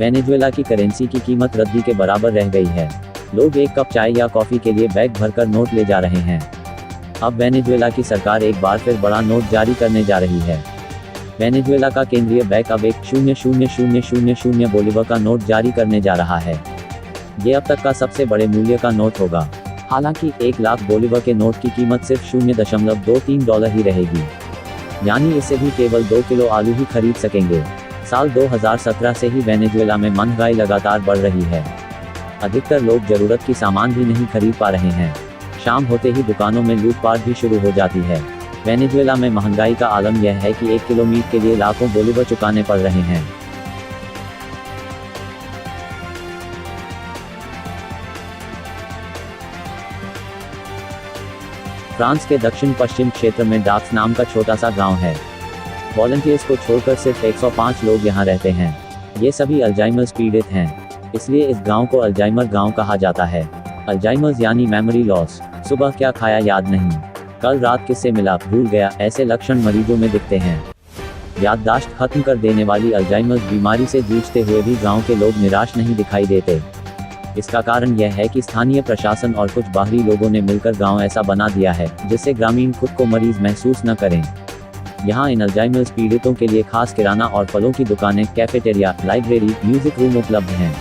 Venezuela की currency की कीमत रद्दी के बराबर रह गई है। लोग एक कप चाय या कॉफ़ी के लिए बैग भरकर नोट ले जा रहे हैं। अब वेनेजुएला की सरकार एक बार फिर बड़ा नोट जारी करने जा रही है। वेनेजुएला का केंद्रीय बैंक अब एक 0,000 बोलीवर का नोट जारी करने जा रहा है। ये अब तक का सबसे बड़े मूल्य का नोट होगा। हालांकि 1 लाख बोलीवर के नोट की कीमत सिर्फ $0.23 ही रहेगी, यानी इससे भी केवल 2 किलो आलू ही खरीद सकेंगे। साल 2017 से ही वेनेजुएला में महंगाई लगातार बढ़ रही है। अधिकतर लोग जरूरत की सामान भी नहीं खरीद पा रहे हैं। शाम होते ही दुकानों में लूटपाट भी शुरू हो जाती है। वेनेजुएला में महंगाई का आलम यह है कि 1 किलो मीट के लिए लाखों बोलीवर चुकाने पड़ रहे हैं। फ्रांस के दक्षिण पश्चिम क्षेत्र में डाक्स नाम का छोटा सा गांव है। वॉलंटियर्स को छोड़कर सिर्फ 105 लोग यहां रहते हैं। ये सभी अल्जाइमर्स पीड़ित हैं, इसलिए इस गांव को अल्जाइमर गांव कहा जाता है। अल्जाइमर्स यानी मेमोरी लॉस। सुबह क्या खाया याद नहीं, कल रात किससे मिला भूल गया, ऐसे लक्षण मरीजों में दिखते हैं। याददाश्त खत्म कर देने वाली अल्जाइमर्स बीमारी से जूझते हुए भी गांव के लोग निराश नहीं दिखाई देते। इसका कारण यह है कि स्थानीय प्रशासन और कुछ बाहरी लोगों ने मिलकर गांव ऐसा बना दिया है जिससे ग्रामीण खुद को मरीज महसूस न करें। यहां इन अल्जाइमर्स पीड़ितों के लिए खास किराना और फलों की दुकानें, कैफेटेरिया, लाइब्रेरी, म्यूजिक रूम उपलब्ध हैं।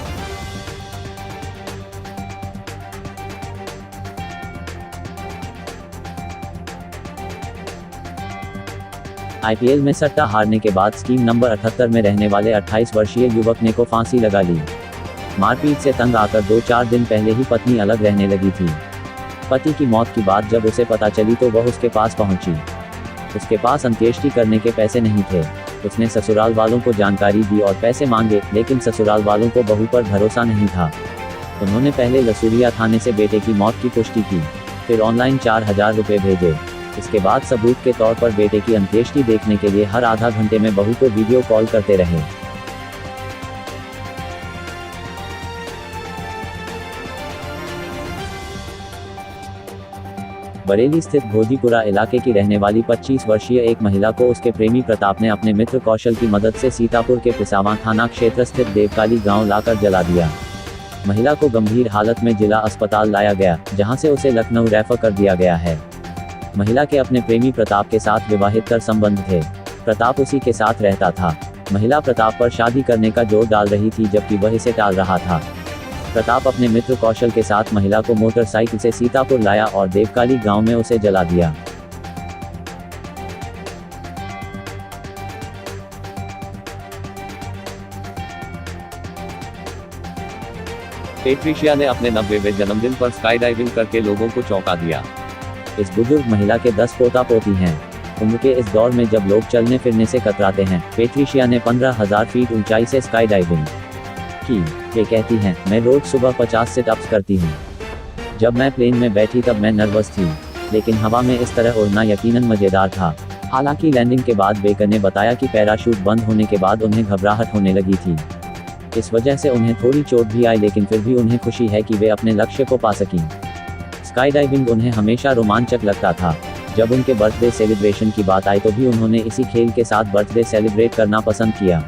आईपीएल में सट्टा हारने के बाद स्कीम नंबर 78 में रहने वाले 28 वर्षीय युवक ने को फांसी लगा ली। मारपीट से तंग आकर 2-4 दिन पहले ही पत्नी अलग रहने लगी थी। पति की मौत की बात जब उसे पता चली तो वह उसके पास पहुंची। उसके पास अंत्येष्टि करने के पैसे नहीं थे। उसने ससुराल वालों को जानकारी दी और पैसे मांगे, लेकिन ससुराल वालों को बहू पर भरोसा नहीं था। उन्होंने पहले लसूरिया थाने से बेटे की मौत की पुष्टि की, फिर ऑनलाइन 4000 रुपये भेजे। इसके बाद सबूत के तौर पर बेटे की अंत्येष्टि देखने के लिए हर आधा घंटे में बहू को वीडियो कॉल करते रहे। बरेली स्थित भोजीपुरा इलाके की रहने वाली 25 वर्षीय एक महिला को उसके प्रेमी प्रताप ने अपने मित्र कौशल की मदद से सीतापुर के पिसावा थाना क्षेत्र स्थित देवकाली गांव लाकर जला दिया। महिला को गंभीर हालत में जिला अस्पताल लाया गया, जहां से उसे लखनऊ रेफर कर दिया गया है। महिला के अपने प्रेमी प्रताप के साथ विवाहेतर संबंध थे। प्रताप उसी के साथ रहता था। महिला प्रताप पर शादी करने का जोर डाल रही थी, जबकि वह इसे टाल रहा था। प्रताप अपने मित्र कौशल के साथ महिला को मोटरसाइकिल से सीतापुर लाया और देवकाली गांव में उसे जला दिया। पेट्रिशिया ने अपने 90वें जन्मदिन पर स्काई डाइविंग करके लोगों को चौंका दिया। इस बुजुर्ग महिला के 10 पोता पोती हैं। उम्र के इस दौर में जब लोग चलने फिरने से कतराते हैं, पेट्रिशिया ने 15,000 फीट ऊंचाई से स्काई डाइविंग की। वे कहती हैं, मैं रोज सुबह 50 सिट-अप्स करती हूँ। जब मैं प्लेन में बैठी तब मैं नर्वस थी, लेकिन हवा में इस तरह उड़ना यकीनन मजेदार था। हालांकि लैंडिंग के बाद बेकर ने बताया कि पैराशूट बंद होने के बाद उन्हें घबराहट होने लगी थी। इस वजह से उन्हें थोड़ी चोट भी आई, लेकिन फिर भी उन्हें खुशी है कि वे अपने लक्ष्य को पा सकीं। स्काई डाइविंग उन्हें हमेशा रोमांचक लगता था। जब उनके बर्थडे सेलिब्रेशन की बात आई तो भी उन्होंने इसी खेल के साथ बर्थडे सेलिब्रेट करना पसंद किया।